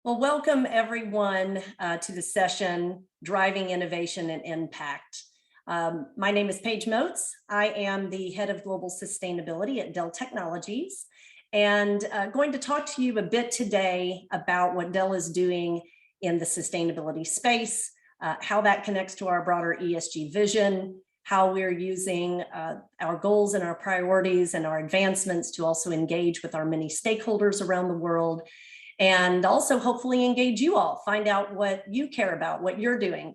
Well, welcome everyone to the session, Driving Innovation and Impact. My name is Paige Motes. I am the head of global sustainability at Dell Technologies, and going to talk to you a bit today about what Dell is doing in the sustainability space, how that connects to our broader ESG vision, how we're using our goals and our priorities and our advancements to also engage with our many stakeholders around the world, and also hopefully engage you all, find out what you care about, what you're doing.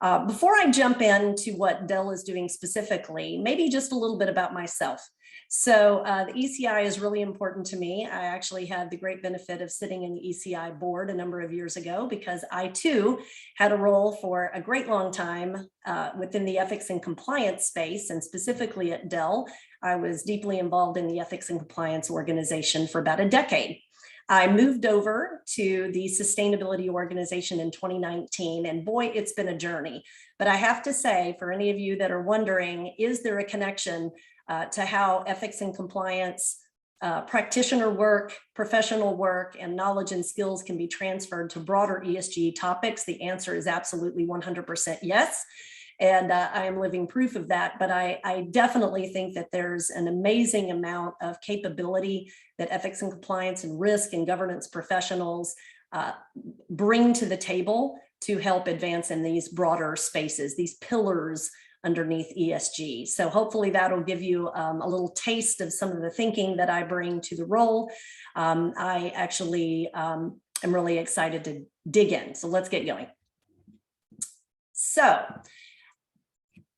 Before I jump into what Dell is doing specifically, maybe just a little bit about myself. So the ECI is really important to me. I actually had the great benefit of sitting in the ECI board a number of years ago because I too had a role for a great long time within the ethics and compliance space, and specifically at Dell. I was deeply involved in the ethics and compliance organization for about a decade. I moved over to the sustainability organization in 2019, and boy, it's been a journey. But I have to say, for any of you that are wondering, is there a connection to how ethics and compliance, practitioner work, professional work, and knowledge and skills can be transferred to broader ESG topics? The answer is absolutely 100% yes. And I am living proof of that, but I definitely think that there's an amazing amount of capability that ethics and compliance and risk and governance professionals bring to the table to help advance in these broader spaces, these pillars underneath ESG. So hopefully that'll give you a little taste of some of the thinking that I bring to the role. I actually am really excited to dig in, so let's get going. So,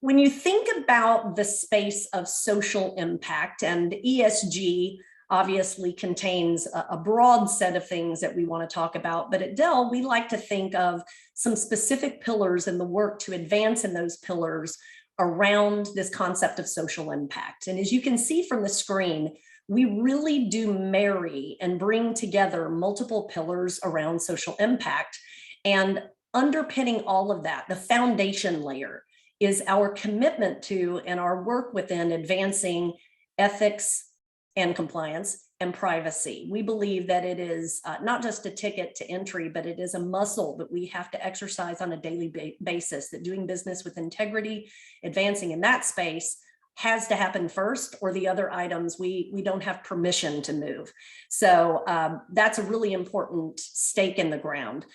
when you think about the space of social impact, and ESG obviously contains a broad set of things that we want to talk about, but at Dell, we like to think of some specific pillars and the work to advance in those pillars around this concept of social impact. And as you can see from the screen, we really do marry and bring together multiple pillars around social impact. And underpinning all of that, the foundation layer, is our commitment to and our work within advancing ethics and compliance and privacy. We believe that it is not just a ticket to entry, but it is a muscle that we have to exercise on a daily basis, that doing business with integrity, advancing in that space, has to happen first, or the other items we don't have permission to move. So that's a really important stake in the ground.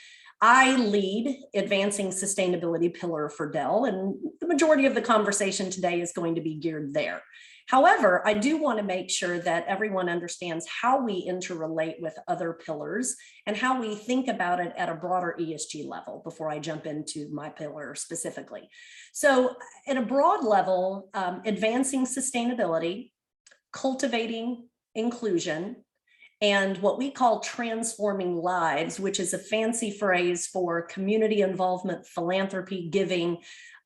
I lead advancing sustainability pillar for Dell, and the majority of the conversation today is going to be geared there. However, I do want to make sure that everyone understands how we interrelate with other pillars and how we think about it at a broader ESG level before I jump into my pillar specifically. So at a broad level, advancing sustainability, cultivating inclusion, and what we call transforming lives, which is a fancy phrase for community involvement, philanthropy, giving,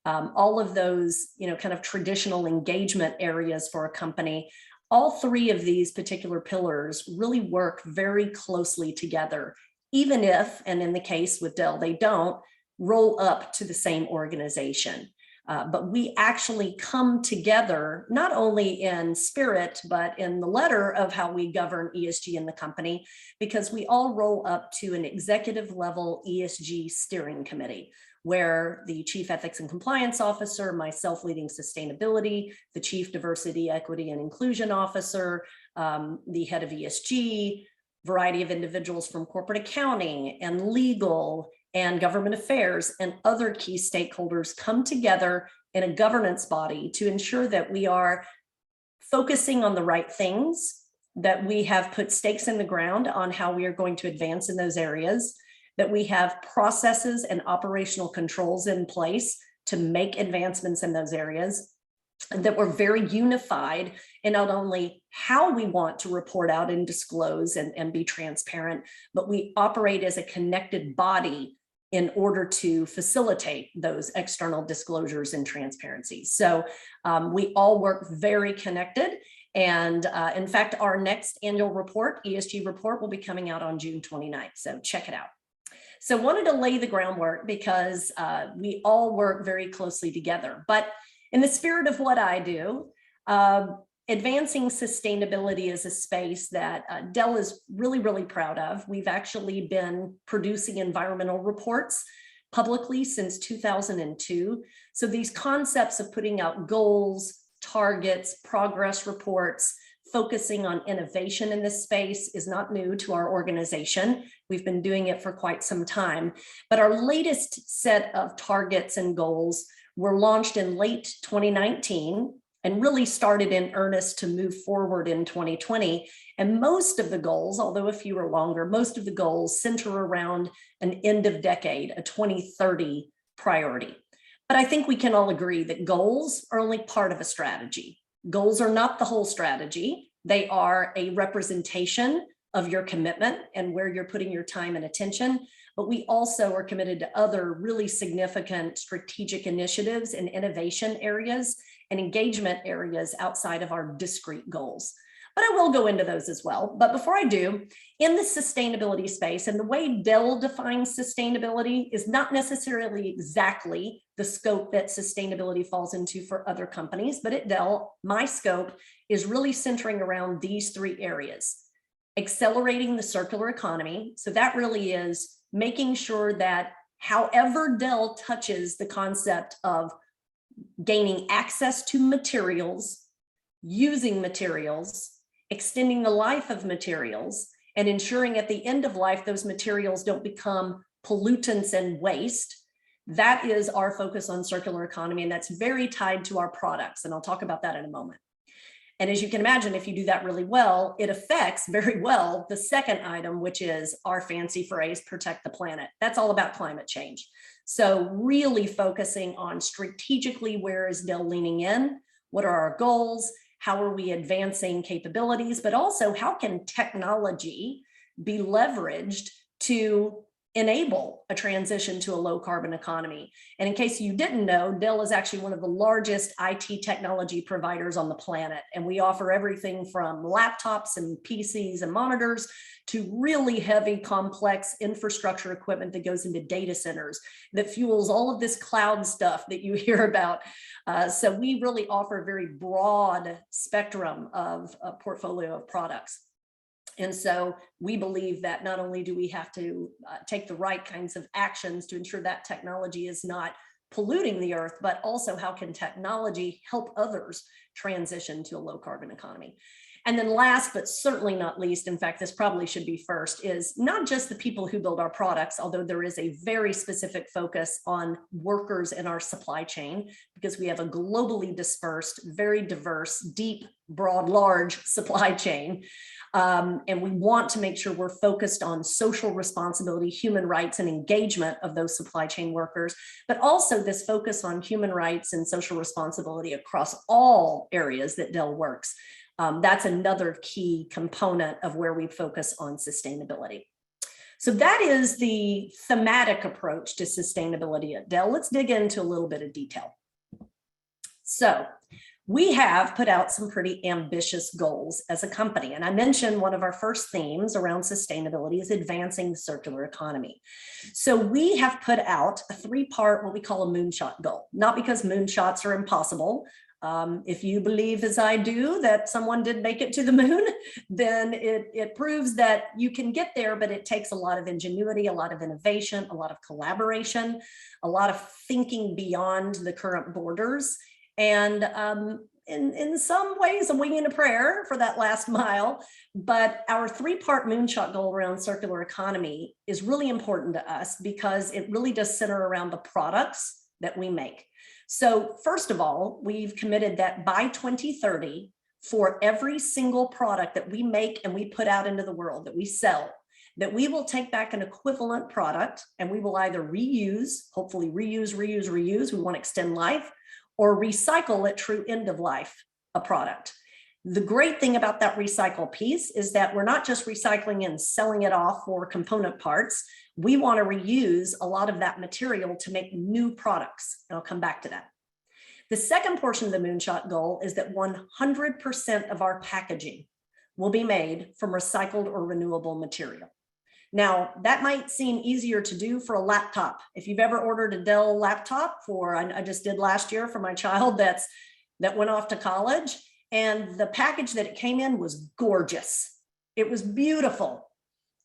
all of those, kind of traditional engagement areas for a company. All three of these particular pillars really work very closely together, even if, and in the case with Dell, they don't roll up to the same organization. But we actually come together not only in spirit, but in the letter of how we govern ESG in the company, because we all roll up to an executive level ESG steering committee, where the Chief Ethics and Compliance Officer, myself leading sustainability, the Chief Diversity, Equity, and Inclusion Officer, the head of ESG, variety of individuals from corporate accounting and legal and government affairs and other key stakeholders come together in a governance body to ensure that we are focusing on the right things, that we have put stakes in the ground on how we are going to advance in those areas, that we have processes and operational controls in place to make advancements in those areas, and that we're very unified in not only how we want to report out and disclose and be transparent, but we operate as a connected body in order to facilitate those external disclosures and transparency. So we all work very connected. And in fact, our next annual report, ESG report, will be coming out on June 29th. So check it out. So wanted to lay the groundwork because we all work very closely together. But in the spirit of what I do, advancing sustainability is a space that Dell is really, really proud of. We've actually been producing environmental reports publicly since 2002. So these concepts of putting out goals, targets, progress reports, focusing on innovation in this space is not new to our organization. We've been doing it for quite some time. But our latest set of targets and goals were launched in late 2019 and really started in earnest to move forward in 2020. And most of the goals, although a few are longer, most of the goals center around an end of decade, a 2030 priority. But I think we can all agree that goals are only part of a strategy. Goals are not the whole strategy. They are a representation of your commitment and where you're putting your time and attention. But we also are committed to other really significant strategic initiatives and innovation areas and engagement areas outside of our discrete goals. But I will go into those as well. But before I do, in the sustainability space, and the way Dell defines sustainability is not necessarily exactly the scope that sustainability falls into for other companies, but at Dell, my scope is really centering around these three areas. Accelerating the circular economy. So that really is making sure that however Dell touches the concept of gaining access to materials, using materials, extending the life of materials, and ensuring at the end of life those materials don't become pollutants and waste. That is our focus on circular economy, and that's very tied to our products, and I'll talk about that in a moment. And as you can imagine, if you do that really well, it affects very well the second item, which is our fancy phrase, protect the planet. That's all about climate change. So really focusing on strategically, where is Dell leaning in? What are our goals? How are we advancing capabilities? But also, how can technology be leveraged to enable a transition to a low carbon economy? And in case you didn't know, Dell is actually one of the largest IT technology providers on the planet. And we offer everything from laptops and PCs and monitors to really heavy, complex infrastructure equipment that goes into data centers that fuels all of this cloud stuff that you hear about. So we really offer a very broad spectrum of a portfolio of products. And so we believe that not only do we have to take the right kinds of actions to ensure that technology is not polluting the earth, but also how can technology help others transition to a low carbon economy. And then last, but certainly not least, in fact, this probably should be first, is not just the people who build our products, although there is a very specific focus on workers in our supply chain, because we have a globally dispersed, very diverse, deep, broad, large supply chain. And we want to make sure we're focused on social responsibility, human rights, and engagement of those supply chain workers, but also this focus on human rights and social responsibility across all areas that Dell works. That's another key component of where we focus on sustainability. So that is the thematic approach to sustainability at Dell. Let's dig into a little bit of detail. So we have put out some pretty ambitious goals as a company. And I mentioned one of our first themes around sustainability is advancing the circular economy. So we have put out a three-part, what we call a moonshot goal, not because moonshots are impossible. If you believe, as I do, that someone did make it to the moon, then it proves that you can get there, but it takes a lot of ingenuity, a lot of innovation, a lot of collaboration, a lot of thinking beyond the current borders. And in some ways, a wing and a prayer for that last mile. But our three-part moonshot goal around circular economy is really important to us because it really does center around the products that we make. So first of all, we've committed that by 2030, for every single product that we make and we put out into the world, that we sell, that we will take back an equivalent product and we will either reuse, hopefully reuse, we want to extend life, or recycle at true end of life a product. The great thing about that recycle piece is that we're not just recycling and selling it off for component parts. We want to reuse a lot of that material to make new products. And I'll come back to that. The second portion of the moonshot goal is that 100% of our packaging will be made from recycled or renewable material. Now, that might seem easier to do for a laptop. If you've ever ordered a Dell laptop I just did last year for my child that went off to college, And the package that it came in was gorgeous. It was beautiful.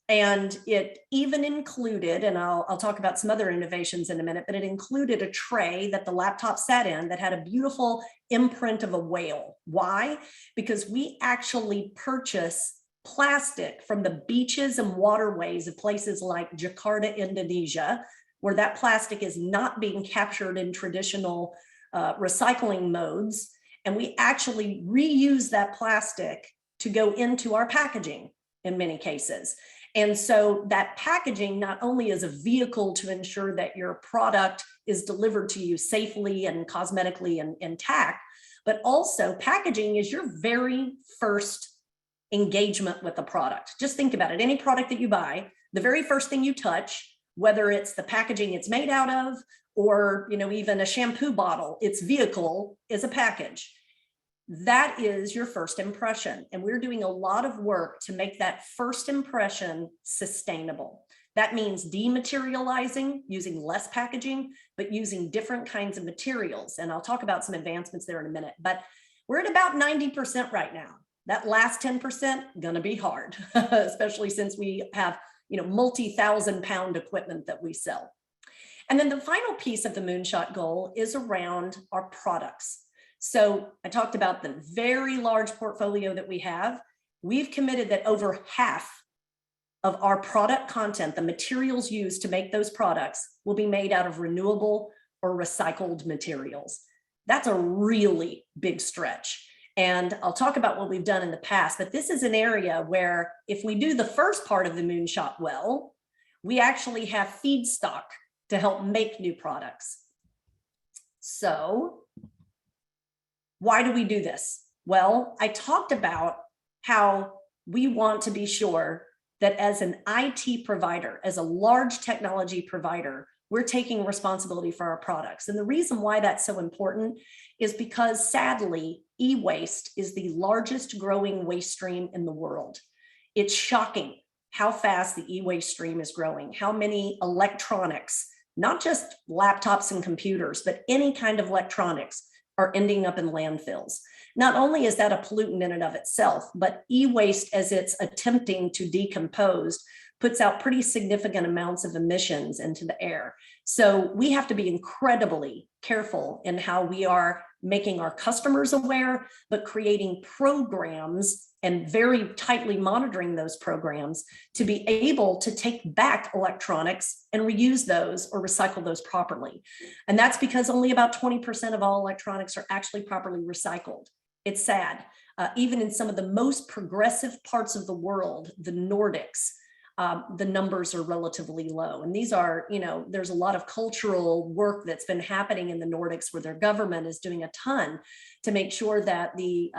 And it even included, and I'll talk about some other innovations in a minute, but it included a tray that the laptop sat in that had a beautiful imprint of a whale. Why? Because we actually purchase plastic from the beaches and waterways of places like Jakarta, Indonesia, where that plastic is not being captured in traditional recycling modes. And we actually reuse that plastic to go into our packaging in many cases. And so that packaging not only is a vehicle to ensure that your product is delivered to you safely and cosmetically and intact, but also packaging is your very first engagement with the product. Just think about it. Any product that you buy, the very first thing you touch, whether it's the packaging it's made out of, or even a shampoo bottle, its vehicle is a package. That is your first impression. And we're doing a lot of work to make that first impression sustainable. That means dematerializing, using less packaging, but using different kinds of materials. And I'll talk about some advancements there in a minute, but we're at about 90% right now. That last 10% gonna be hard, especially since we have multi-thousand-pound equipment that we sell. And then the final piece of the moonshot goal is around our products. So I talked about the very large portfolio that we have. We've committed that over half of our product content, the materials used to make those products, will be made out of renewable or recycled materials. That's a really big stretch. And I'll talk about what we've done in the past, but this is an area where if we do the first part of the moonshot well, we actually have feedstock to help make new products. So why do we do this? Well, I talked about how we want to be sure that as an IT provider, as a large technology provider, we're taking responsibility for our products. And the reason why that's so important is because sadly, e-waste is the largest growing waste stream in the world. It's shocking how fast the e-waste stream is growing, how many electronics, not just laptops and computers, but any kind of electronics are ending up in landfills. Not only is that a pollutant in and of itself, but e-waste, as it's attempting to decompose, puts out pretty significant amounts of emissions into the air. So we have to be incredibly careful in how we are making our customers aware, but creating programs and very tightly monitoring those programs to be able to take back electronics and reuse those or recycle those properly. And that's because only about 20% of all electronics are actually properly recycled. It's sad. Even in some of the most progressive parts of the world, the Nordics, the numbers are relatively low. And these are, there's a lot of cultural work that's been happening in the Nordics where their government is doing a ton to make sure that the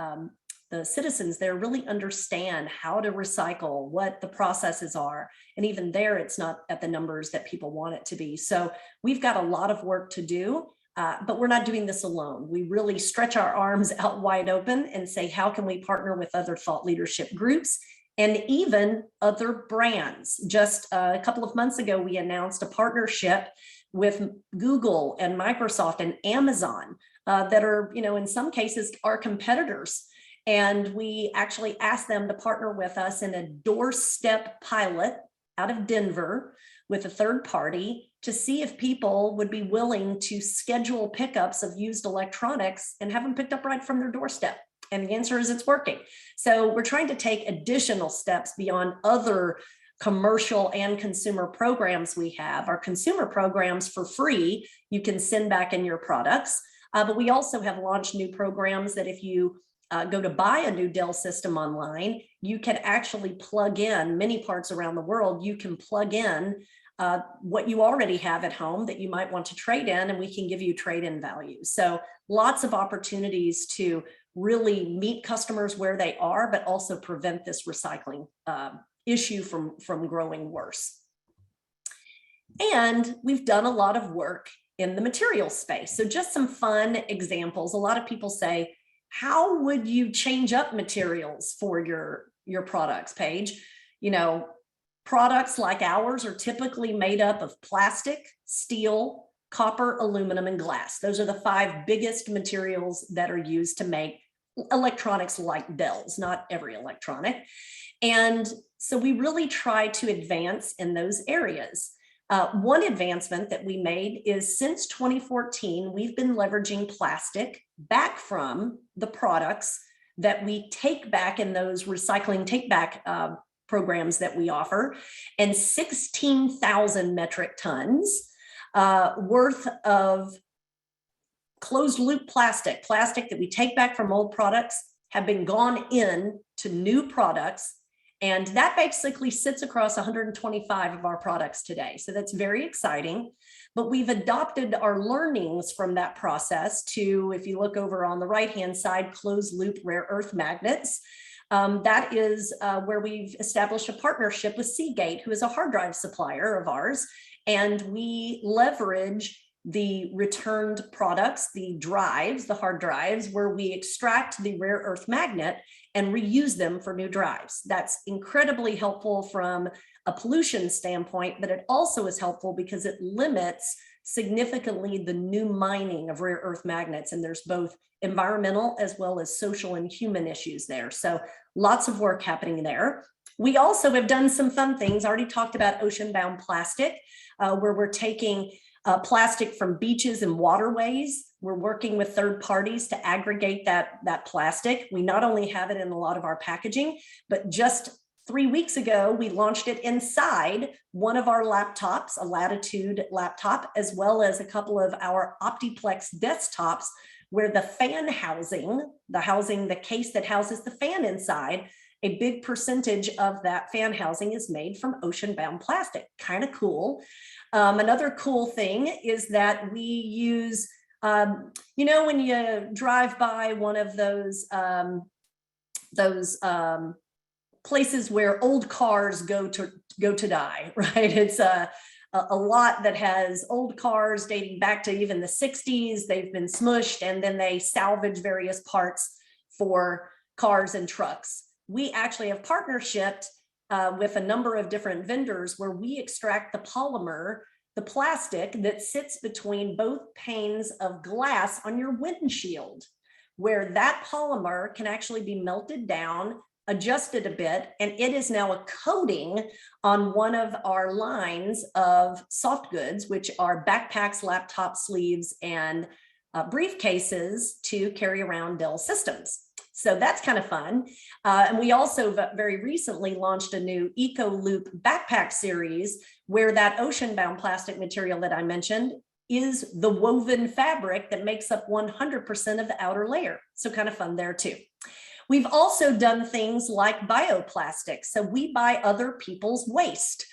citizens there really understand how to recycle, what the processes are. And even there, it's not at the numbers that people want it to be. So we've got a lot of work to do, but we're not doing this alone. We really stretch our arms out wide open and say, how can we partner with other thought leadership groups and even other brands? Just a couple of months ago, we announced a partnership with Google and Microsoft and Amazon that are, in some cases, our competitors. And we actually asked them to partner with us in a doorstep pilot out of Denver with a third party to see if people would be willing to schedule pickups of used electronics and have them picked up right from their doorstep. And the answer is it's working. So we're trying to take additional steps beyond other commercial and consumer programs we have. Our consumer programs for free, you can send back in your products, but we also have launched new programs that if you go to buy a new Dell system online, you can actually plug in many parts around the world. You can plug in what you already have at home that you might want to trade in, and we can give you trade-in value. So lots of opportunities to really meet customers where they are, but also prevent this recycling issue from growing worse. And we've done a lot of work in the materials space. So just some fun examples. A lot of people say, how would you change up materials for your products, Paige? Products like ours are typically made up of plastic, steel, copper, aluminum, and glass. Those are the 5 biggest materials that are used to make electronics like Dell's, not every electronic. And so we really try to advance in those areas. One advancement that we made is since 2014, we've been leveraging plastic back from the products that we take back in those recycling take back programs that we offer, and 16,000 metric tons worth of closed loop plastic that we take back from old products have been gone in to new products. And that basically sits across 125 of our products today. So that's very exciting. But we've adopted our learnings from that process to, if you look over on the right-hand side, closed loop rare earth magnets. That is where we've established a partnership with Seagate, who is a hard drive supplier of ours. And we leverage the returned products, the drives, the hard drives, where we extract the rare earth magnet and reuse them for new drives. That's incredibly helpful from a pollution standpoint, but it also is helpful because it limits significantly the new mining of rare earth magnets. And there's both environmental as well as social and human issues there. So lots of work happening there. We also have done some fun things. I already talked about ocean-bound plastic, where we're taking plastic from beaches and waterways. We're working with third parties to aggregate that plastic. We not only have it in a lot of our packaging, but just 3 weeks ago, we launched it inside one of our laptops, a Latitude laptop, as well as a couple of our Optiplex desktops, where the fan housing, the case that houses the fan inside, a big percentage of that fan housing is made from ocean-bound plastic. Kind of cool. Another cool thing is that we use, you know, when you drive by one of those places where old cars go to die, right? It's a lot that has old cars dating back to even the 60s. They've been smushed and then they salvage various parts for cars and trucks. We actually have partnerships with a number of different vendors where we extract the polymer, the plastic that sits between both panes of glass on your windshield, where that polymer can actually be melted down, adjusted a bit, and it is now a coating on one of our lines of soft goods, which are backpacks, laptop sleeves, and briefcases to carry around Dell systems. So that's kind of fun. And we also very recently launched a new Eco Loop backpack series where that ocean-bound plastic material that I mentioned is the woven fabric that makes up 100% of the outer layer. So kind of fun there too. We've also done things like bioplastics. So we buy other people's waste.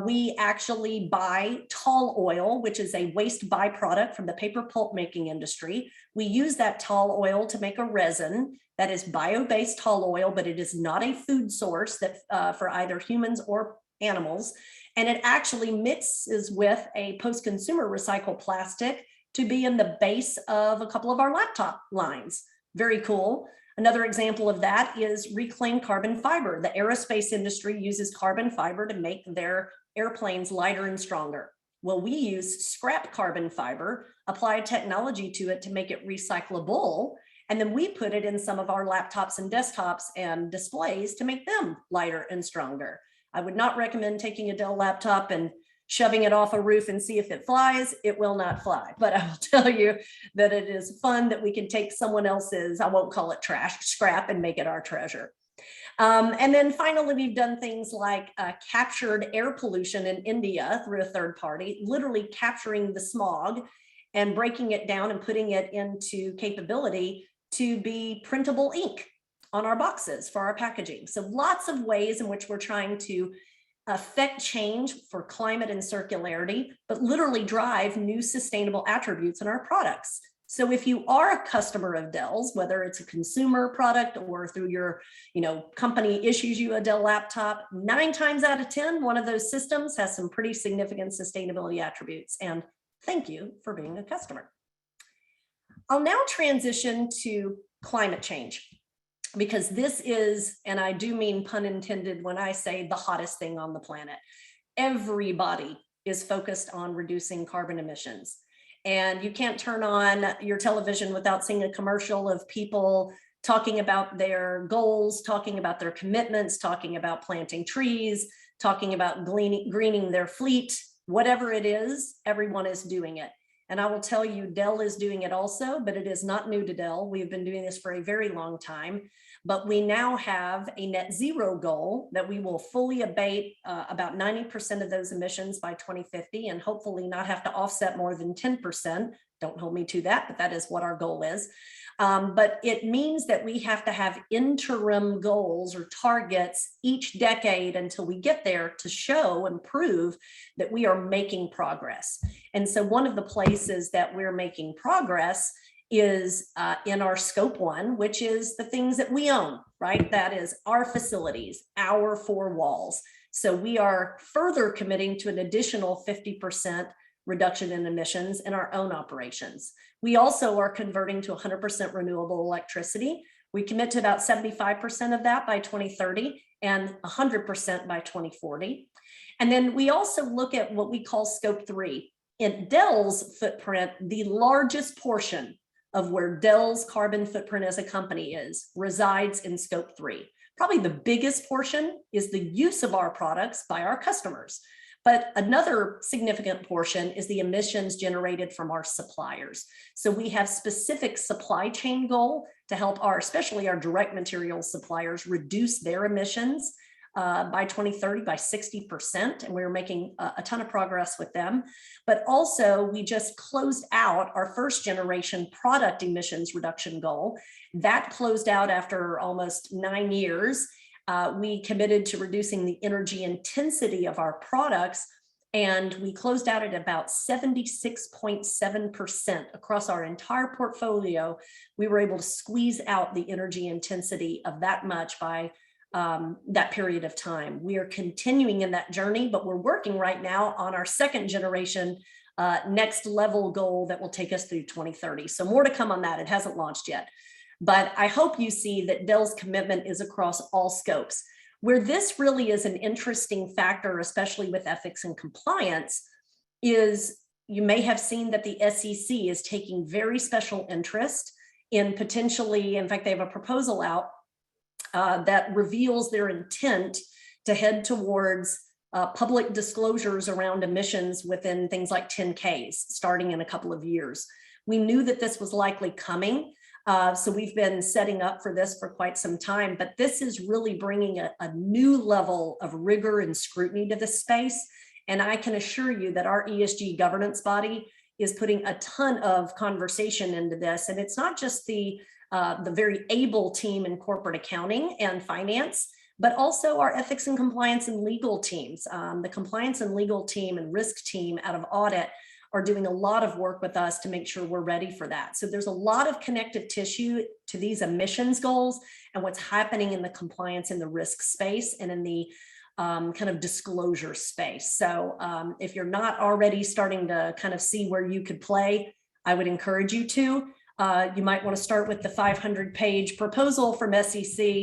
We actually buy tall oil, which is a waste byproduct from the paper pulp making industry. We use that tall oil to make a resin that is bio-based tall oil, but it is not a food source that for either humans or animals. And it actually mixes with a post-consumer recycled plastic to be in the base of a couple of our laptop lines. Very cool. Another example of that is reclaimed carbon fiber. The aerospace industry uses carbon fiber to make their airplanes lighter and stronger. Well, we use scrap carbon fiber, apply technology to it to make it recyclable, and then we put it in some of our laptops and desktops and displays to make them lighter and stronger. I would not recommend taking a Dell laptop and shoving it off a roof and see if it flies. It will not fly. But I will tell you that it is fun that we can take someone else's, I won't call it trash, scrap, and make it our treasure. And then finally, we've done things like captured air pollution in India through a third party, literally capturing the smog and breaking it down and putting it into capability to be printable ink on our boxes for our packaging. So lots of ways in which we're trying to affect change for climate and circularity, but literally drive new sustainable attributes in our products. So if you are a customer of Dell's, whether it's a consumer product or through your, company issues you a Dell laptop, 9 times out of 10, one of those systems has some pretty significant sustainability attributes. And thank you for being a customer. I'll now transition to climate change, because this is, and I do mean pun intended when I say the hottest thing on the planet. Everybody is focused on reducing carbon emissions. And you can't turn on your television without seeing a commercial of people talking about their goals, talking about their commitments, talking about planting trees, talking about greening their fleet, whatever it is, everyone is doing it. And I will tell you, Dell is doing it also, but it is not new to Dell. We've been doing this for a very long time, but we now have a net zero goal that we will fully abate about 90% of those emissions by 2050 and hopefully not have to offset more than 10%. Don't hold me to that, but that is what our goal is. But it means that we have to have interim goals or targets each decade until we get there to show and prove that we are making progress. And so one of the places that we're making progress is in our scope 1, which is the things that we own, right? That is our facilities, our 4 walls. So we are further committing to an additional 50% reduction in emissions in our own operations. We also are converting to 100% renewable electricity. We commit to about 75% of that by 2030 and 100% by 2040. And then we also look at what we call scope 3. In Dell's footprint, the largest portion of where Dell's carbon footprint as a company resides in scope 3. Probably the biggest portion is the use of our products by our customers. But another significant portion is the emissions generated from our suppliers. So we have specific supply chain goal to help especially our direct materials suppliers reduce their emissions by 2030 by 60%. And we're making a ton of progress with them. But also we just closed out our first generation product emissions reduction goal. That closed out after almost 9 years. We committed to reducing the energy intensity of our products, and we closed out at about 76.7% across our entire portfolio. We were able to squeeze out the energy intensity of that much by that period of time. We are continuing in that journey, but we're working right now on our second generation next level goal that will take us through 2030. So more to come on that. It hasn't launched yet. But I hope you see that Dell's commitment is across all scopes. Where this really is an interesting factor, especially with ethics and compliance, is you may have seen that the SEC is taking very special interest in potentially, in fact, they have a proposal out that reveals their intent to head towards public disclosures around emissions within things like 10Ks starting in a couple of years. We knew that this was likely coming. So we've been setting up for this for quite some time, but this is really bringing a new level of rigor and scrutiny to this space. And I can assure you that our ESG governance body is putting a ton of conversation into this. And it's not just the very able team in corporate accounting and finance, but also our ethics and compliance and legal teams. The compliance and legal team and risk team out of audit are doing a lot of work with us to make sure we're ready for that. So there's a lot of connective tissue to these emissions goals and what's happening in the compliance and the risk space and in the kind of disclosure space. So if you're not already starting to kind of see where you could play, I would encourage you to. You might want to start with the 500-page proposal from SEC,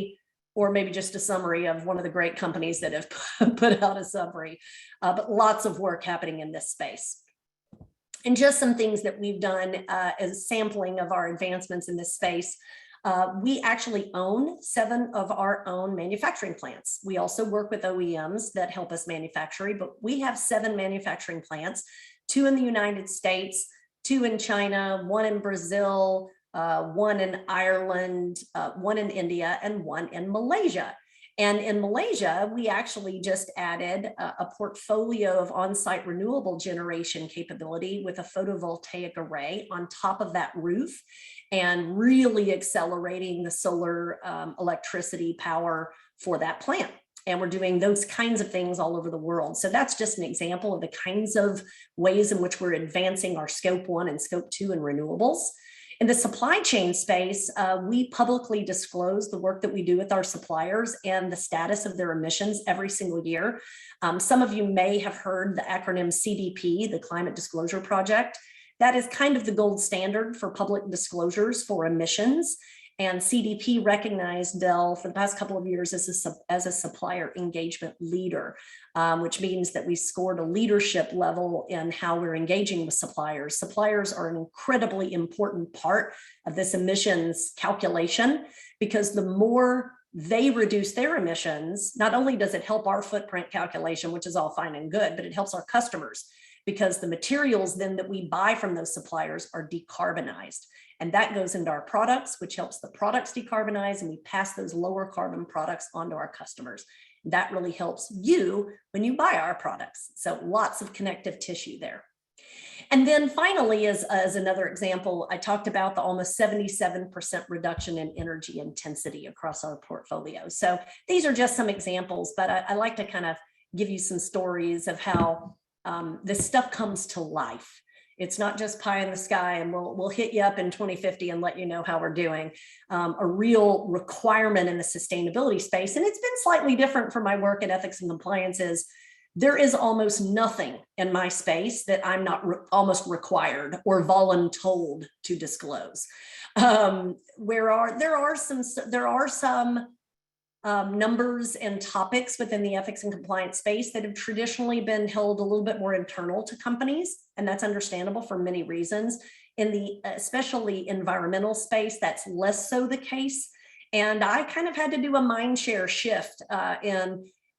or maybe just a summary of one of the great companies that have put out a summary, but lots of work happening in this space. And just some things that we've done as sampling of our advancements in this space. We actually own 7 of our own manufacturing plants. We also work with OEMs that help us manufacture, but we have 7 manufacturing plants, 2 in the United States, 2 in China, 1 in Brazil, 1 in Ireland, 1 in India, and 1 in Malaysia. And in Malaysia, we actually just added a portfolio of on-site renewable generation capability with a photovoltaic array on top of that roof, and really accelerating the solar electricity power for that plant. And we're doing those kinds of things all over the world. So that's just an example of the kinds of ways in which we're advancing our scope 1 and scope 2 in renewables. In the supply chain space, we publicly disclose the work that we do with our suppliers and the status of their emissions every single year. Some of you may have heard the acronym CDP, the Climate Disclosure Project. That is kind of the gold standard for public disclosures for emissions. And CDP recognized Dell for the past couple of years as a supplier engagement leader, which means that we scored a leadership level in how we're engaging with suppliers. Suppliers are an incredibly important part of this emissions calculation, because the more they reduce their emissions, not only does it help our footprint calculation, which is all fine and good, but it helps our customers, because the materials then that we buy from those suppliers are decarbonized. And that goes into our products, which helps the products decarbonize, and we pass those lower carbon products onto our customers. That really helps you when you buy our products. So lots of connective tissue there. And then finally, as another example, I talked about the almost 77% reduction in energy intensity across our portfolio. So these are just some examples, but I like to kind of give you some stories of how this stuff comes to life. It's not just pie in the sky and we'll hit you up in 2050 and let you know how we're doing. A real requirement in the sustainability space, and it's been slightly different from my work at ethics and compliance, is there is almost nothing in my space that I'm not almost required or voluntold to disclose. There are some numbers and topics within the ethics and compliance space that have traditionally been held a little bit more internal to companies, and that's understandable for many reasons. In the especially environmental space, that's less so the case. And I kind of had to do a mind share shift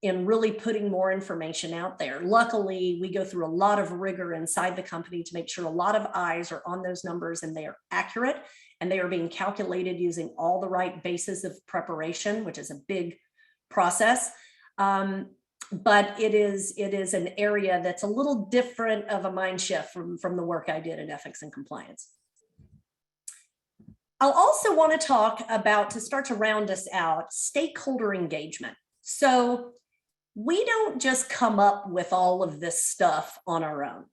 in really putting more information out there. Luckily, we go through a lot of rigor inside the company to make sure a lot of eyes are on those numbers and they are accurate and they are being calculated using all the right bases of preparation, which is a big process. But it is an area that's a little different of a mind shift from the work I did in ethics and compliance. I'll also want to talk about, to start to round us out, stakeholder engagement. So we don't just come up with all of this stuff on our own.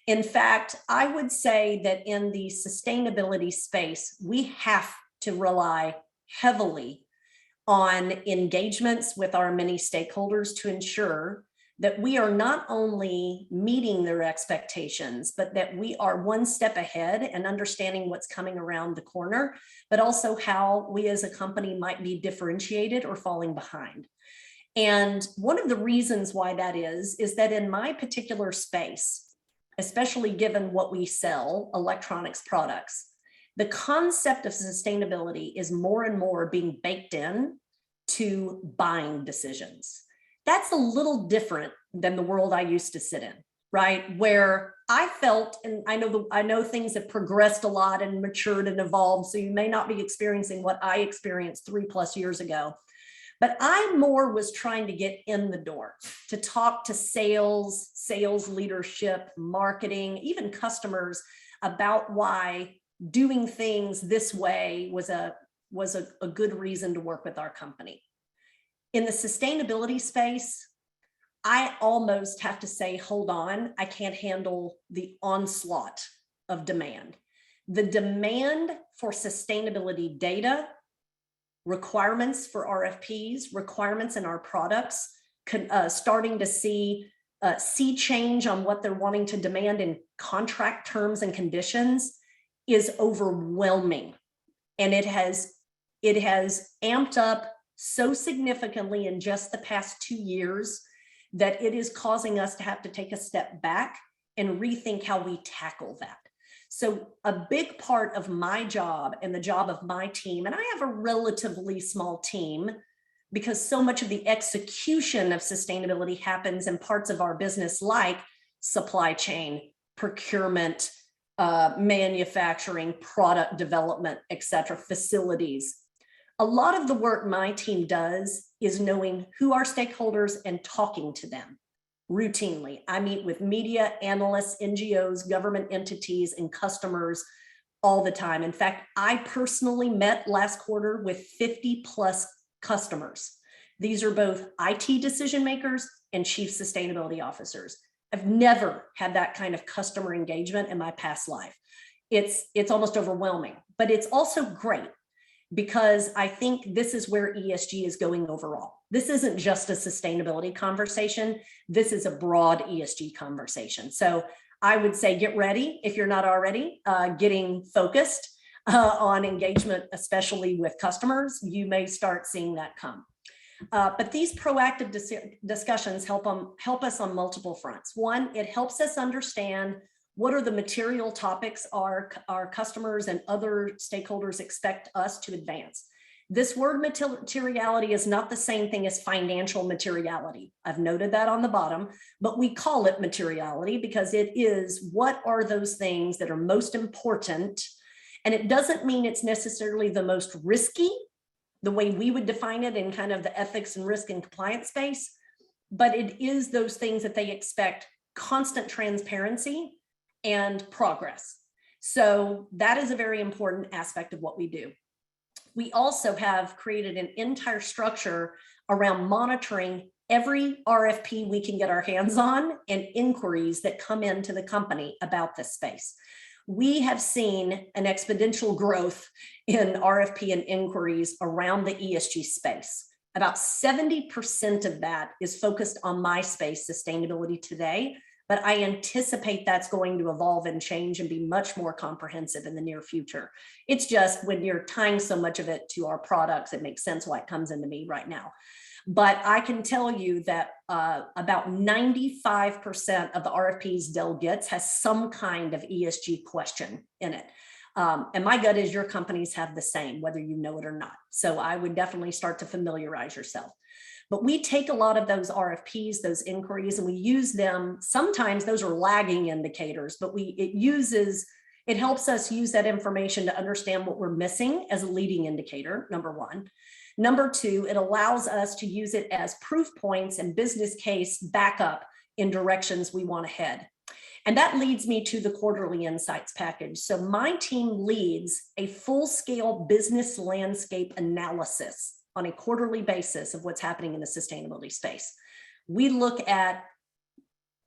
In fact, I would say that in the sustainability space, we have to rely heavily on engagements with our many stakeholders to ensure that we are not only meeting their expectations, but that we are one step ahead and understanding what's coming around the corner, but also how we as a company might be differentiated or falling behind. And one of the reasons why that is that in my particular space, especially given what we sell, electronics products, the concept of sustainability is more and more being baked in to buying decisions. That's a little different than the world I used to sit in, right? Where I felt, and I know things have progressed a lot and matured and evolved, so you may not be experiencing what I experienced 3+ years ago. But I more was trying to get in the door, to talk to sales leadership, marketing, even customers about why doing things this way was a good reason to work with our company. In the sustainability space, I almost have to say, hold on, I can't handle the onslaught of demand. The demand for sustainability data, requirements for RFPs, requirements in our products, starting to see sea change on what they're wanting to demand in contract terms and conditions is overwhelming. And it has amped up so significantly in just the past 2 years that it is causing us to have to take a step back and rethink how we tackle that. So a big part of my job and the job of my team, and I have a relatively small team because so much of the execution of sustainability happens in parts of our business like supply chain, procurement, manufacturing, product development, et cetera, facilities. A lot of the work my team does is knowing who are stakeholders and talking to them. Routinely, I meet with media, analysts, NGOs, government entities, and customers all the time. In fact, I personally met last quarter with 50+ customers. These are both IT decision makers and chief sustainability officers. I've never had that kind of customer engagement in my past life. It's almost overwhelming, but it's also great, because I think this is where ESG is going overall. This isn't just a sustainability conversation. This is a broad ESG conversation. So I would say get ready if you're not already getting focused. on engagement, especially with customers, you may start seeing that come. But these proactive discussions help us on multiple fronts. One, it helps us understand what are the material topics our customers and other stakeholders expect us to advance. This word materiality is not the same thing as financial materiality. I've noted that on the bottom, but we call it materiality because it is what are those things that are most important. And it doesn't mean it's necessarily the most risky, the way we would define it in kind of the ethics and risk and compliance space, but it is those things that they expect constant transparency and progress. So that is a very important aspect of what we do. We also have created an entire structure around monitoring every RFP we can get our hands on and inquiries that come into the company about this space. We have seen an exponential growth in RFP and inquiries around the ESG space. About 70% of that is focused on my space, sustainability today, but I anticipate that's going to evolve and change and be much more comprehensive in the near future. It's just when you're tying so much of it to our products, it makes sense why it comes into me right now. But I can tell you that about 95% of the RFPs Dell gets has some kind of ESG question in it. And my gut is your companies have the same, whether you know it or not. So I would definitely start to familiarize yourself. But we take a lot of those RFPs, those inquiries, and we use them. Sometimes those are lagging indicators, but it helps us use that information to understand what we're missing as a leading indicator, number one. Number two, it allows us to use it as proof points and business case backup in directions we want to head. And that leads me to the quarterly insights package. So my team leads a full-scale business landscape analysis on a quarterly basis of what's happening in the sustainability space. We look at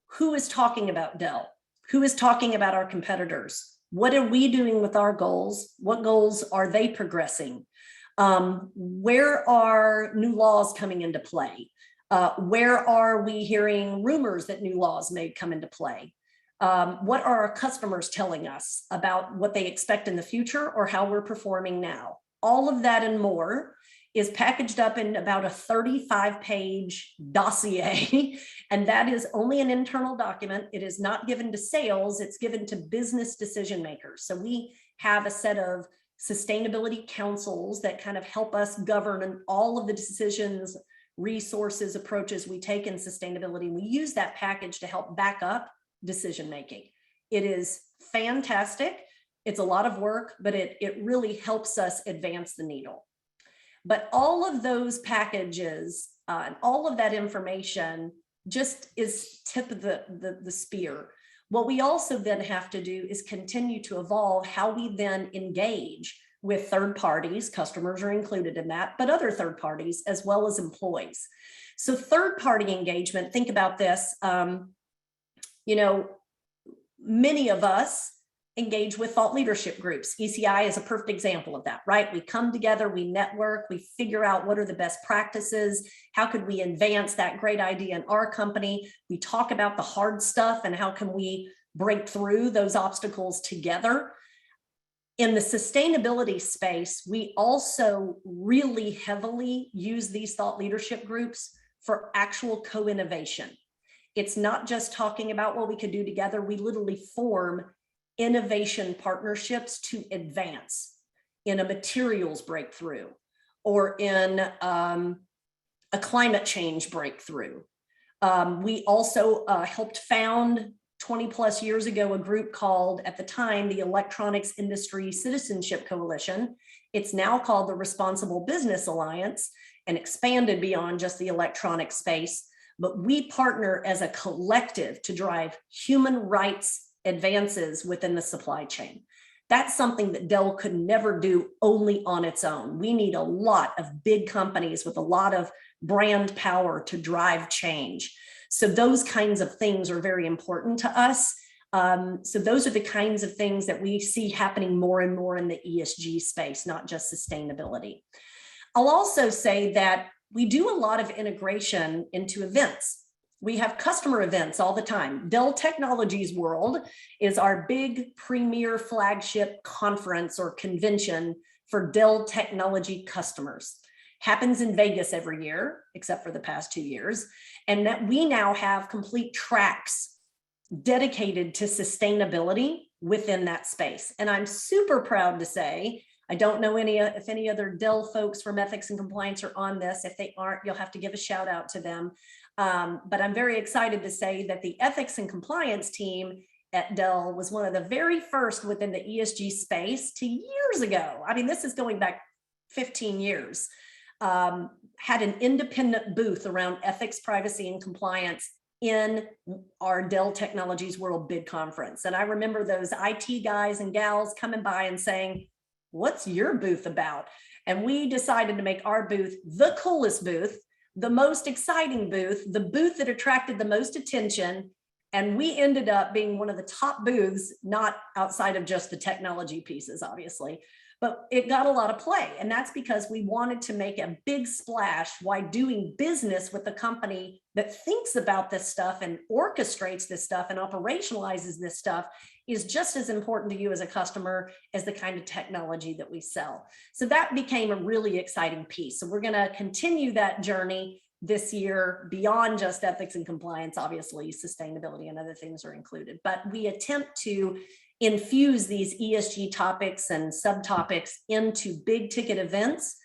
who is talking about Dell, who is talking about our competitors, what are we doing with our goals, what goals are they progressing, where are new laws coming into play, where are we hearing rumors that new laws may come into play, what are our customers telling us about what they expect in the future or how we're performing now. All of that and more is packaged up in about a 35-page dossier, and that is only an internal document. It is not given to sales, it's given to business decision makers. So we have a set of sustainability councils that kind of help us govern all of the decisions, resources, approaches we take in sustainability. We use that package to help back up decision making. It is fantastic. It's a lot of work, but it really helps us advance the needle. But all of those packages and all of that information just is tip of the spear. What we also then have to do is continue to evolve how we then engage with third parties. Customers are included in that, but other third parties as well as employees. So third party engagement, think about this. Many of us engage with thought leadership groups. ECI is a perfect example of that, right? We come together, we network, we figure out what are the best practices, how could we advance that great idea in our company. We talk about the hard stuff and how can we break through those obstacles together. In the sustainability space, we also really heavily use these thought leadership groups for actual co-innovation. It's not just talking about what we could do together. We literally form innovation partnerships to advance in a materials breakthrough or in a climate change breakthrough. We also helped found 20 plus years ago a group called, at the time, the Electronics Industry Citizenship Coalition. It's now called the Responsible Business Alliance and expanded beyond just the electronic space. But we partner as a collective to drive human rights advances within the supply chain. That's something that Dell could never do only on its own. We need a lot of big companies with a lot of brand power to drive change. So those kinds of things are very important to us. So those are the kinds of things that we see happening more and more in the ESG space, not just sustainability. I'll also say that we do a lot of integration into events. We have customer events all the time. Dell Technologies World is our big premier flagship conference or convention for Dell technology customers. Happens in Vegas every year, except for the past 2 years. And that we now have complete tracks dedicated to sustainability within that space. And I'm super proud to say, I don't know if any other Dell folks from ethics and compliance are on this. If they aren't, you'll have to give a shout out to them. But I'm very excited to say that the ethics and compliance team at Dell was one of the very first within the ESG space 2 years ago. I mean, this is going back 15 years. Had an independent booth around ethics, privacy, and compliance in our Dell Technologies World Big Conference. And I remember those IT guys and gals coming by and saying, "What's your booth about?" And we decided to make our booth the coolest booth, the most exciting booth, the booth that attracted the most attention. And we ended up being one of the top booths, not outside of just the technology pieces, obviously, but it got a lot of play. And that's because we wanted to make a big splash while doing business with a company that thinks about this stuff and orchestrates this stuff and operationalizes this stuff is just as important to you as a customer as the kind of technology that we sell. So that became a really exciting piece. So we're going to continue that journey this year beyond just ethics and compliance. Obviously, sustainability and other things are included, but we attempt to infuse these ESG topics and subtopics into big ticket events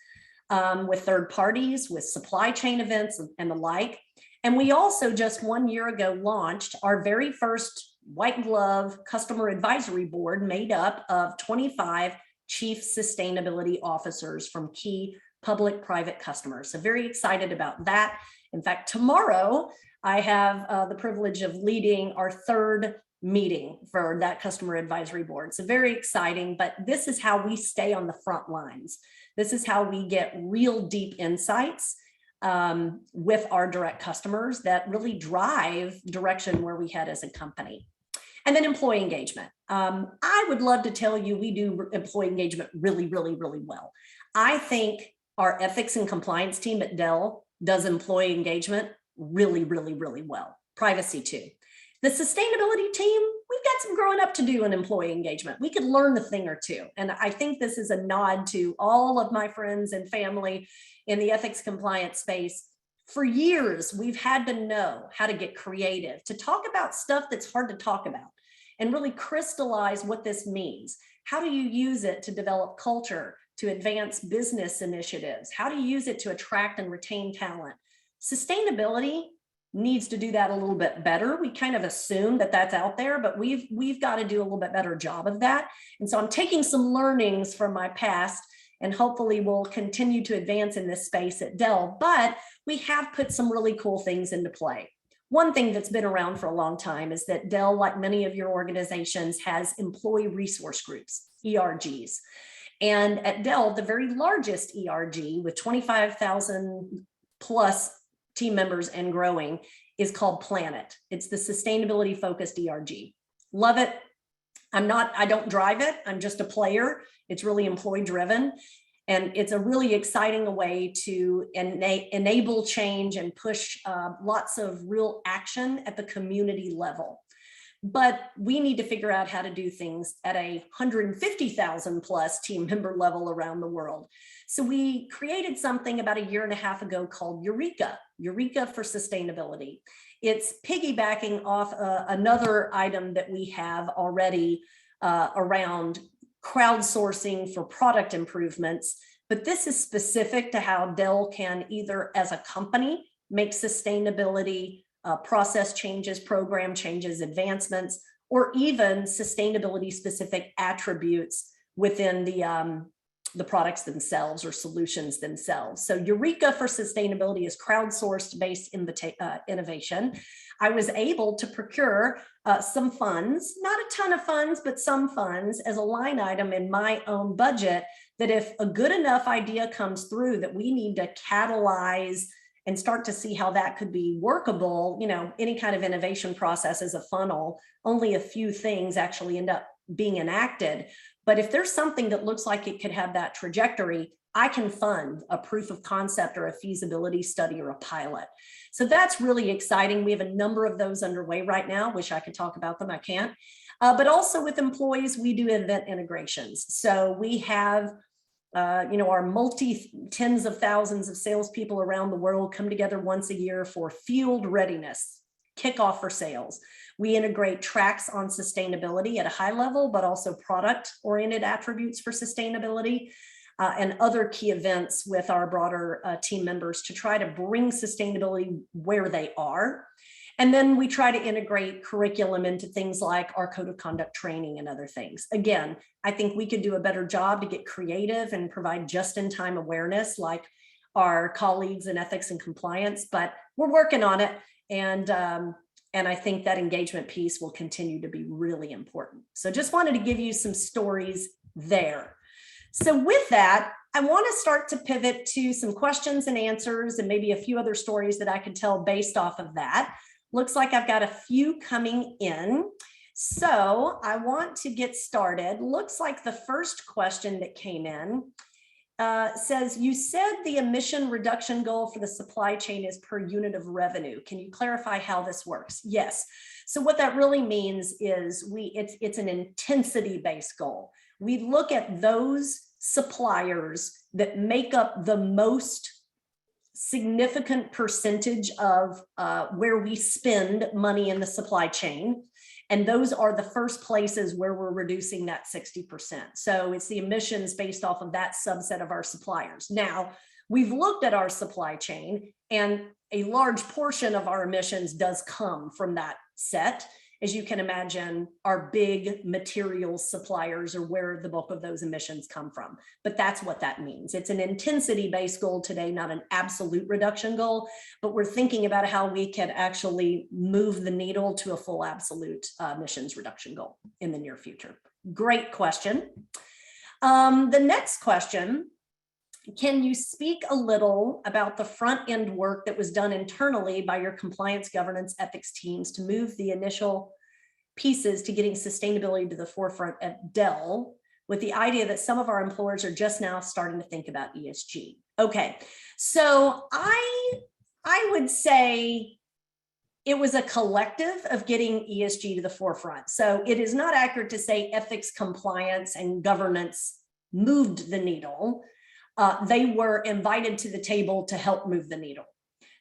with third parties, with supply chain events and the like. And we also just 1 year ago launched our very first white glove customer advisory board made up of 25 chief sustainability officers from key public-private customers. So very excited about that. In fact, tomorrow I have the privilege of leading our third meeting for that customer advisory board. So very exciting, but this is how we stay on the front lines. This is how we get real deep insights with our direct customers that really drive direction where we head as a company. And then employee engagement. I would love to tell you we do employee engagement really, really, really well. I think our ethics and compliance team at Dell does employee engagement really, really, really well. Privacy too. The sustainability team, we've got some growing up to do in employee engagement. We could learn a thing or two. And I think this is a nod to all of my friends and family in the ethics compliance space. For years, we've had to know how to get creative, to talk about stuff that's hard to talk about and really crystallize what this means. How do you use it to develop culture, to advance business initiatives? How do you use it to attract and retain talent? Sustainability needs to do that a little bit better. We kind of assume that that's out there, but we've got to do a little bit better job of that. And so I'm taking some learnings from my past and hopefully we'll continue to advance in this space at Dell, but we have put some really cool things into play. One thing that's been around for a long time is that Dell, like many of your organizations, has employee resource groups, ERGs. And at Dell, the very largest ERG with 25,000 plus team members and growing is called Planet. It's the sustainability focused ERG. Love it. I don't drive it. I'm just a player. It's really employee driven. And it's a really exciting way to enable change and push lots of real action at the community level. But we need to figure out how to do things at a 150,000 plus team member level around the world. So we created something about 1.5 years ago called Eureka for Sustainability. It's piggybacking off another item that we have already around crowdsourcing for product improvements, but this is specific to how Dell can either as a company make sustainability process changes, program changes, advancements, or even sustainability specific attributes within the products themselves or solutions themselves. So Eureka for Sustainability is crowdsourced based innovation. I was able to procure some funds, not a ton of funds, but some funds as a line item in my own budget, that if a good enough idea comes through that we need to catalyze and start to see how that could be workable, any kind of innovation process is a funnel, only a few things actually end up being enacted. But if there's something that looks like it could have that trajectory, I can fund a proof of concept or a feasibility study or a pilot. So that's really exciting. We have a number of those underway right now. Wish I could talk about them, I can't. But also with employees, we do event integrations. So we have our tens of thousands of salespeople around the world come together once a year for field readiness, kickoff for sales. We integrate tracks on sustainability at a high level, but also product-oriented attributes for sustainability. And other key events with our broader team members to try to bring sustainability where they are. And then we try to integrate curriculum into things like our code of conduct training and other things. Again, I think we could do a better job to get creative and provide just-in-time awareness like our colleagues in ethics and compliance, but we're working on it. And I think that engagement piece will continue to be really important. So just wanted to give you some stories there. So with that, I want to start to pivot to some questions and answers and maybe a few other stories that I could tell based off of that. Looks like I've got a few coming in. So I want to get started. Looks like the first question that came in says, you said the emission reduction goal for the supply chain is per unit of revenue. Can you clarify how this works? Yes. So what that really means is it's an intensity-based goal. We look at those suppliers that make up the most significant percentage of where we spend money in the supply chain. And those are the first places where we're reducing that 60%. So it's the emissions based off of that subset of our suppliers. Now, we've looked at our supply chain and a large portion of our emissions does come from that set. As you can imagine, our big materials suppliers are where the bulk of those emissions come from. But that's what that means. It's an intensity-based goal today, not an absolute reduction goal, but we're thinking about how we can actually move the needle to a full absolute emissions reduction goal in the near future. Great question. The next question, can you speak a little about the front end work that was done internally by your compliance, governance, ethics teams to move the initial pieces to getting sustainability to the forefront at Dell, with the idea that some of our employers are just now starting to think about ESG? Okay, so I would say it was a collective of getting ESG to the forefront. So it is not accurate to say ethics, compliance, and governance moved the needle. They were invited to the table to help move the needle.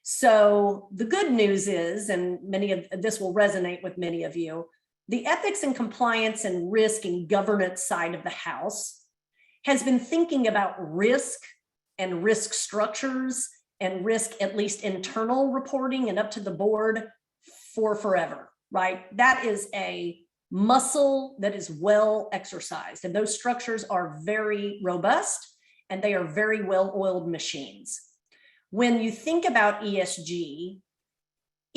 So the good news is, and many of this will resonate with many of you, the ethics and compliance and risk and governance side of the house has been thinking about risk and risk structures and risk, at least internal reporting and up to the board for forever, right? That is a muscle that is well exercised, and those structures are very robust and they are very well-oiled machines. When you think about ESG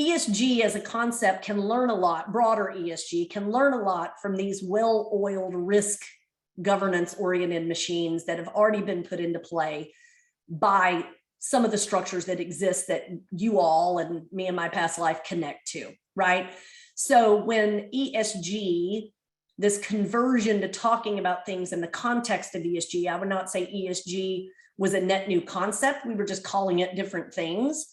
as a concept can learn a lot, broader ESG can learn a lot from these well-oiled risk governance-oriented machines that have already been put into play by some of the structures that exist that you all and me in my past life connect to, right? So when ESG, this conversion to talking about things in the context of ESG, I would not say ESG was a net new concept. We were just calling it different things.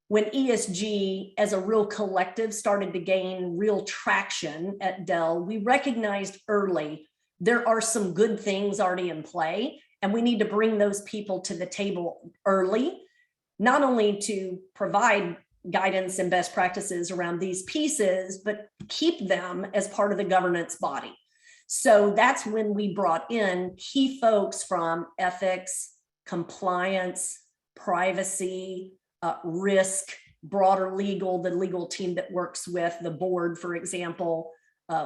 When ESG as a real collective started to gain real traction at Dell, we recognized early there are some good things already in play, and we need to bring those people to the table early, not only to provide guidance and best practices around these pieces, but keep them as part of the governance body. So that's when we brought in key folks from ethics, compliance, privacy, risk, broader legal, the legal team that works with the board, for example,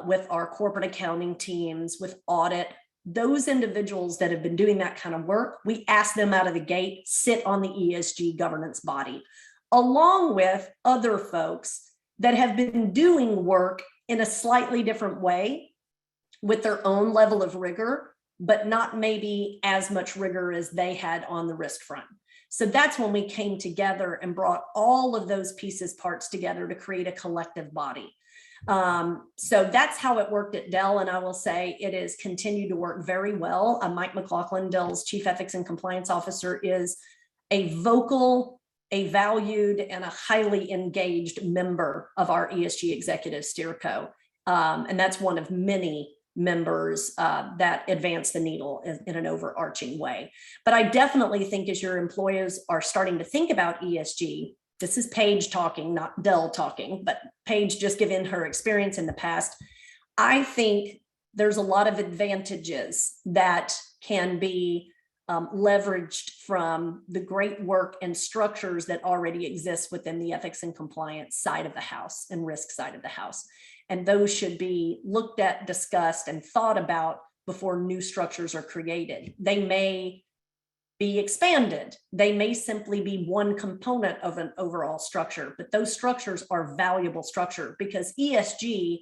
with our corporate accounting teams, with audit. Those individuals that have been doing that kind of work, we ask them out of the gate, sit on the ESG governance body, along with other folks that have been doing work in a slightly different way with their own level of rigor, but not maybe as much rigor as they had on the risk front. So that's when we came together and brought all of those pieces, parts together to create a collective body. So that's how it worked at Dell. And I will say it has continued to work very well. Mike McLaughlin, Dell's Chief Ethics and Compliance Officer, is a vocal, a valued, and a highly engaged member of our ESG executive steerco. And that's one of many members that advance the needle in an overarching way. But I definitely think as your employers are starting to think about ESG, this is Paige talking, not Dell talking, but Paige just given her experience in the past. I think there's a lot of advantages that can be leveraged from the great work and structures that already exist within the ethics and compliance side of the house and risk side of the house. And those should be looked at, discussed, and thought about before new structures are created. They may be expanded. They may simply be one component of an overall structure, but those structures are valuable structure because ESG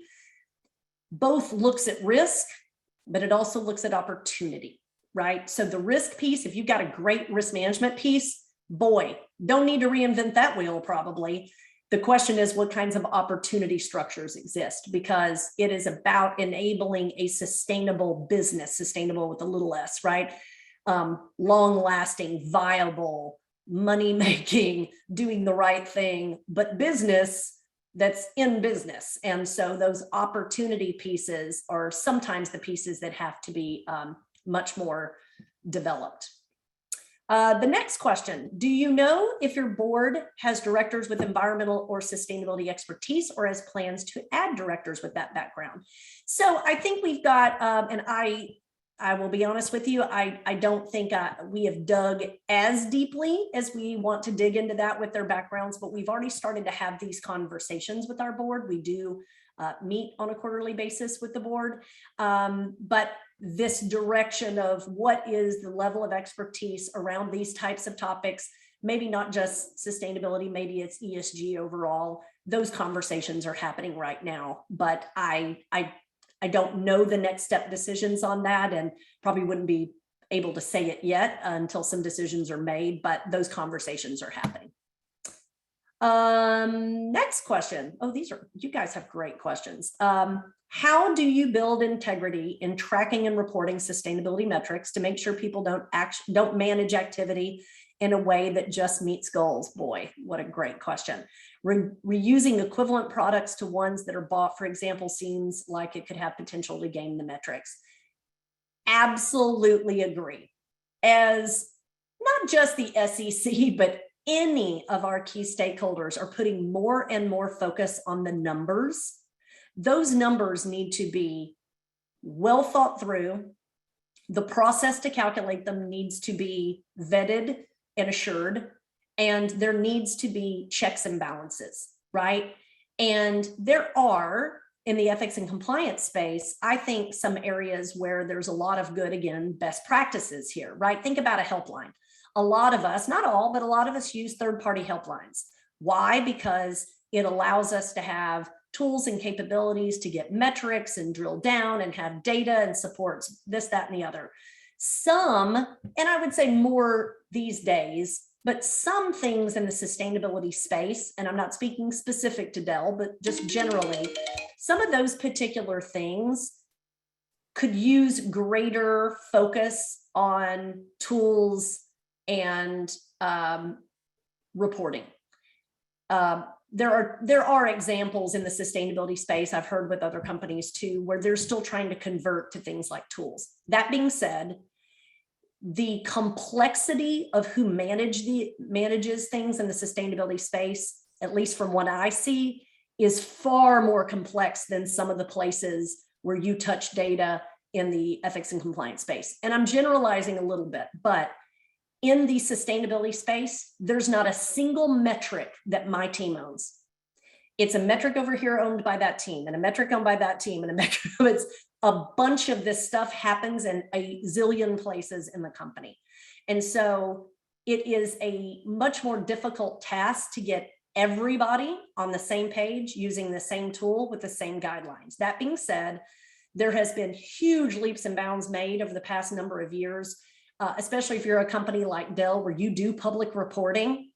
both looks at risk, but it also looks at opportunity, right? So the risk piece, if you've got a great risk management piece, boy, don't need to reinvent that wheel probably. The question is what kinds of opportunity structures exist, because it is about enabling a sustainable business, sustainable with a little s, right? Long-lasting, viable, money-making, doing the right thing, but business that's in business. And so those opportunity pieces are sometimes the pieces that have to be much more developed. The next question, do you know if your board has directors with environmental or sustainability expertise or has plans to add directors with that background? So I think we've got, and I will be honest with you, I don't think we have dug as deeply as we want to dig into that with their backgrounds, but we've already started to have these conversations with our board. We do meet on a quarterly basis with the board, but this direction of what is the level of expertise around these types of topics, maybe not just sustainability, maybe it's ESG overall, those conversations are happening right now, but I don't know the next step decisions on that and probably wouldn't be able to say it yet until some decisions are made, but those conversations are happening. Next question. Oh, you guys have great questions. How do you build integrity in tracking and reporting sustainability metrics to make sure people don't manage activity in a way that just meets goals? Boy, what a great question. Reusing equivalent products to ones that are bought, for example, seems like it could have potential to game the metrics. Absolutely agree. As not just the SEC, but any of our key stakeholders are putting more and more focus on the numbers. Those numbers need to be well thought through. The process to calculate them needs to be vetted and assured, and there needs to be checks and balances, right? And there are, in the ethics and compliance space, I think some areas where there's a lot of good, again, best practices here, right? Think about a helpline. A lot of us, not all, but a lot of us use third-party helplines. Why? Because it allows us to have tools and capabilities to get metrics and drill down and have data and supports this, that, and the other. Some, and I would say more these days, but some things in the sustainability space, and I'm not speaking specific to Dell, but just generally, some of those particular things could use greater focus on tools and reporting. There are examples in the sustainability space I've heard with other companies too, where they're still trying to convert to things like tools. That being said, the complexity of who manages things in the sustainability space, at least from what I see, is far more complex than some of the places where you touch data in the ethics and compliance space. And I'm generalizing a little bit, but in the sustainability space, there's not a single metric that my team owns. It's a metric over here owned by that team, and a metric owned by that team, and a metric. It's a bunch of this stuff happens in a zillion places in the company. And so it is a much more difficult task to get everybody on the same page using the same tool with the same guidelines. That being said, there has been huge leaps and bounds made over the past number of years, especially if you're a company like Dell, where you do public reporting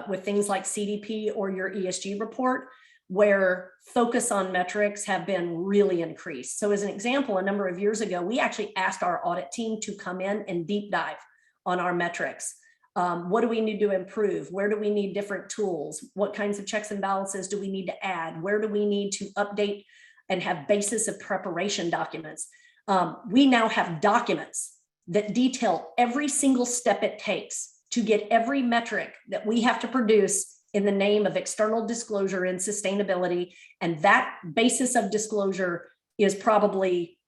with things like CDP or your ESG report. where focus on metrics have been really increased. So as an example, a number of years ago, we actually asked our audit team to come in and deep dive on our metrics. What do we need to improve? Where do we need different tools? What kinds of checks and balances do we need to add? Where do we need to update and have basis of preparation documents? We now have documents that detail every single step it takes to get every metric that we have to produce in the name of external disclosure and sustainability. And that basis of disclosure is probably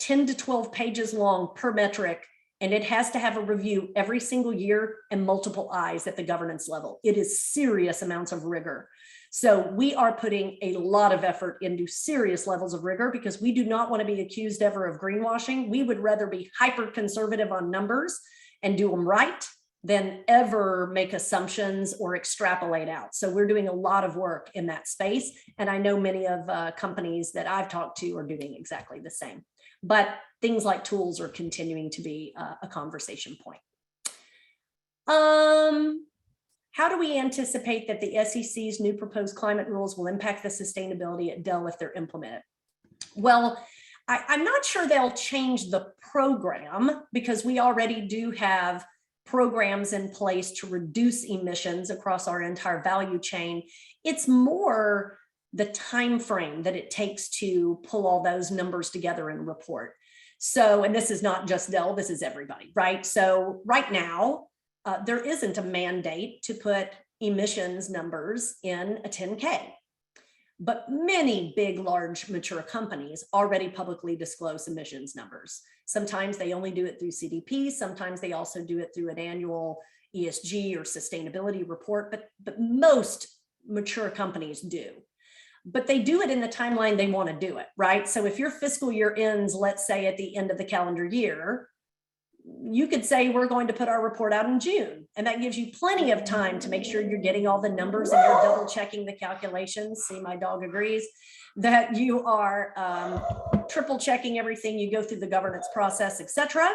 10 to 12 pages long per metric. And it has to have a review every single year and multiple eyes at the governance level. It is serious amounts of rigor. So we are putting a lot of effort into serious levels of rigor because we do not want to be accused ever of greenwashing. We would rather be hyper conservative on numbers and do them right than ever make assumptions or extrapolate out. So we're doing a lot of work in that space. And I know many of companies that I've talked to are doing exactly the same. But things like tools are continuing to be a conversation point. How do we anticipate that the SEC's new proposed climate rules will impact the sustainability at Dell if they're implemented? Well, I'm not sure they'll change the program because we already do have programs in place to reduce emissions across our entire value chain. It's more the time frame that it takes to pull all those numbers together and report. So, and this is not just Dell, this is everybody, right? So right now, there isn't a mandate to put emissions numbers in a 10K. But many big, large, mature companies already publicly disclose emissions numbers. Sometimes they only do it through CDP. Sometimes they also do it through an annual ESG or sustainability report, but most mature companies do. But they do it in the timeline they want to do it, right? So if your fiscal year ends, let's say at the end of the calendar year, you could say we're going to put our report out in June. And that gives you plenty of time to make sure you're getting all the numbers and you're double checking the calculations. See, my dog agrees that you are triple checking everything. You go through the governance process, etc.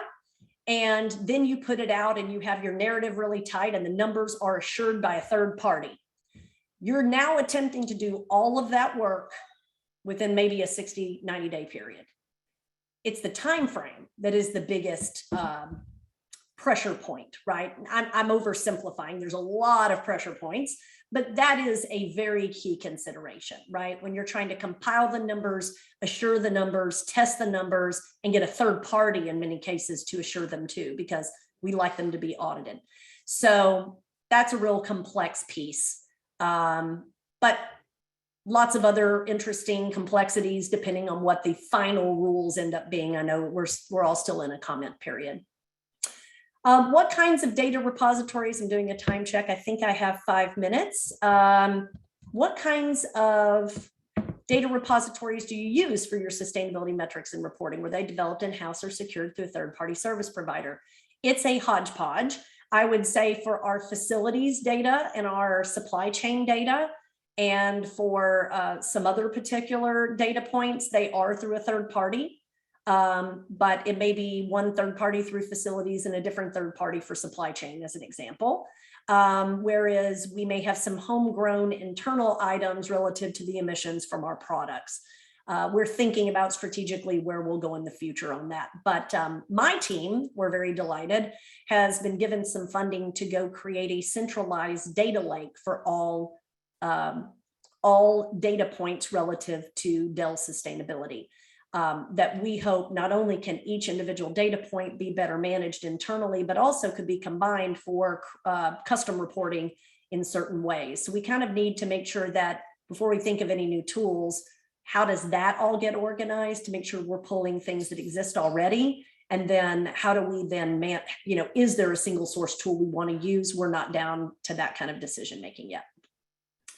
And then you put it out and you have your narrative really tight and the numbers are assured by a third party. You're now attempting to do all of that work within maybe a 60, 90-day period. It's the time frame that is the biggest pressure point, right? I'm oversimplifying. There's a lot of pressure points, but that is a very key consideration, right? When you're trying to compile the numbers, assure the numbers, test the numbers, and get a third party in many cases to assure them too, because we like them to be audited. So that's a real complex piece. But lots of other interesting complexities depending on what the final rules end up being. I know we're all still in a comment period. What kinds of data repositories? I'm doing a time check. I think I have 5 minutes. What kinds of data repositories do you use for your sustainability metrics and reporting? Were they developed in-house or secured through a third-party service provider? It's a hodgepodge. I would say for our facilities data and our supply chain data, and for some other particular data points, they are through a third party, but it may be one third party through facilities and a different third party for supply chain as an example. Whereas we may have some homegrown internal items relative to the emissions from our products. We're thinking about strategically where we'll go in the future on that. But my team, we're very delighted, has been given some funding to go create a centralized data lake for all data points relative to Dell sustainability. That we hope not only can each individual data point be better managed internally, but also could be combined for custom reporting in certain ways. So we kind of need to make sure that before we think of any new tools, how does that all get organized to make sure we're pulling things that exist already? And then how do we then, is there a single source tool we want to use? We're not down to that kind of decision making yet.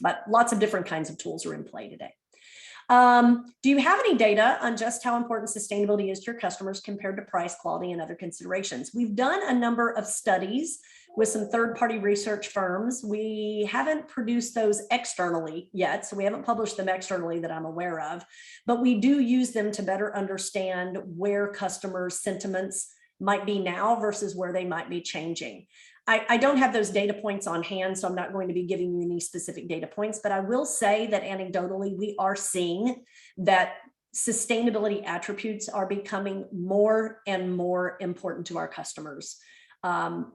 But lots of different kinds of tools are in play today. Do you have any data on just how important sustainability is to your customers compared to price, quality, and other considerations? We've done a number of studies with some third-party research firms. We haven't produced those externally yet, so we haven't published them externally that I'm aware of, but we do use them to better understand where customers' sentiments might be now versus where they might be changing. I don't have those data points on hand, so I'm not going to be giving you any specific data points, but I will say that anecdotally, we are seeing that sustainability attributes are becoming more and more important to our customers.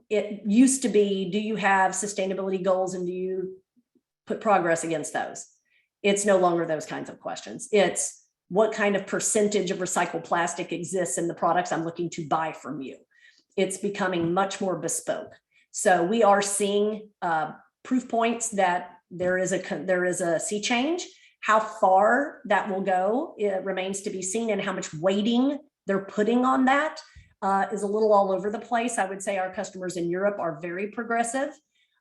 It used to be, do you have sustainability goals and do you put progress against those? It's no longer those kinds of questions. It's what kind of percentage of recycled plastic exists in the products I'm looking to buy from you. It's becoming much more bespoke. So we are seeing proof points that there is a sea change. How far that will go, it remains to be seen, and how much weighting they're putting on that is a little all over the place. I would say our customers in Europe are very progressive,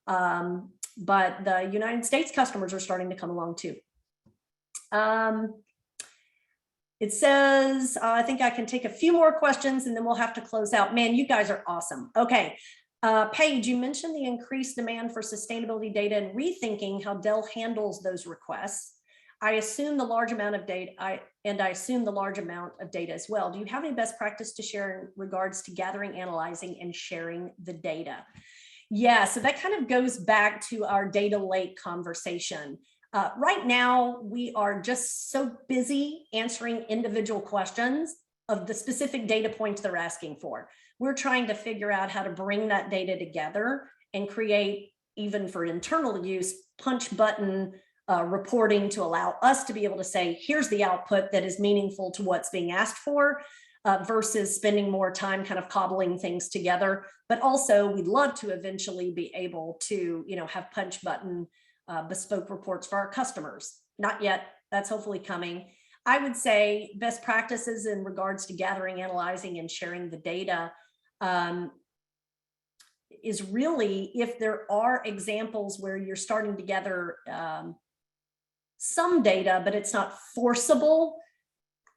but the United States customers are starting to come along too. It says, I think I can take a few more questions and then we'll have to close out. Man, you guys are awesome. Okay. Paige, you mentioned the increased demand for sustainability data and rethinking how Dell handles those requests. I assume the large amount of data, I assume the large amount of data as well. Do you have any best practice to share in regards to gathering, analyzing, and sharing the data? Yeah, so that kind of goes back to our data lake conversation. Right now, we are just so busy answering individual questions of the specific data points they're asking for. We're trying to figure out how to bring that data together and create, even for internal use, punch button reporting to allow us to be able to say, here's the output that is meaningful to what's being asked for, versus spending more time kind of cobbling things together. But also, we'd love to eventually be able to, have punch button bespoke reports for our customers. Not yet, that's hopefully coming. I would say best practices in regards to gathering, analyzing, and sharing the data is really, if there are examples where you're starting to gather some data, but it's not forcible,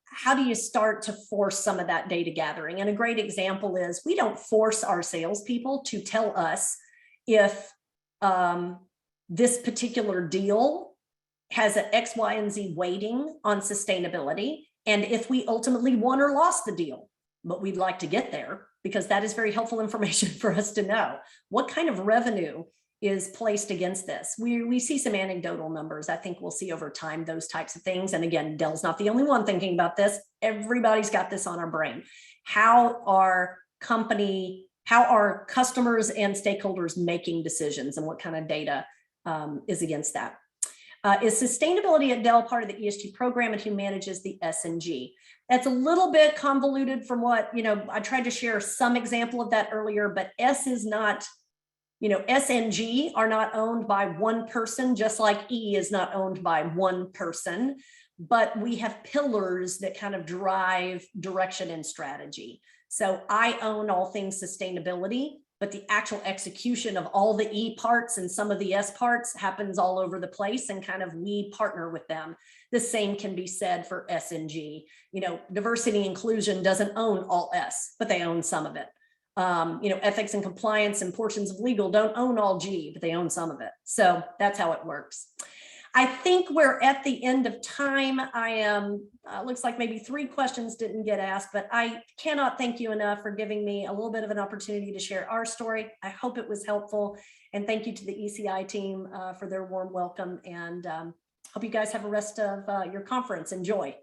how do you start to force some of that data gathering? And a great example is, we don't force our salespeople to tell us if this particular deal has an X, Y, and Z weighting on sustainability, and if we ultimately won or lost the deal. But we'd like to get there, because that is very helpful information for us to know. What kind of revenue is placed against this? We see some anecdotal numbers. I think we'll see over time those types of things. And again, Dell's not the only one thinking about this. Everybody's got this on our brain. How are customers and stakeholders making decisions, and what kind of data is against that? Is sustainability at Dell part of the ESG program, and who manages the S&G? That's a little bit convoluted from what, I tried to share some example of that earlier, but S is not, S and G are not owned by one person, just like E is not owned by one person, but we have pillars that kind of drive direction and strategy. So I own all things sustainability, but the actual execution of all the E parts and some of the S parts happens all over the place, and kind of we partner with them. The same can be said for S and G. Diversity and inclusion doesn't own all S, but they own some of it. Ethics and compliance and portions of legal don't own all G, but they own some of it. So that's how it works. I think we're at the end of time. I am, looks like maybe 3 questions didn't get asked, but I cannot thank you enough for giving me a little bit of an opportunity to share our story. I hope it was helpful. And thank you to the ECI team for their warm welcome. And hope you guys have a rest of your conference. Enjoy.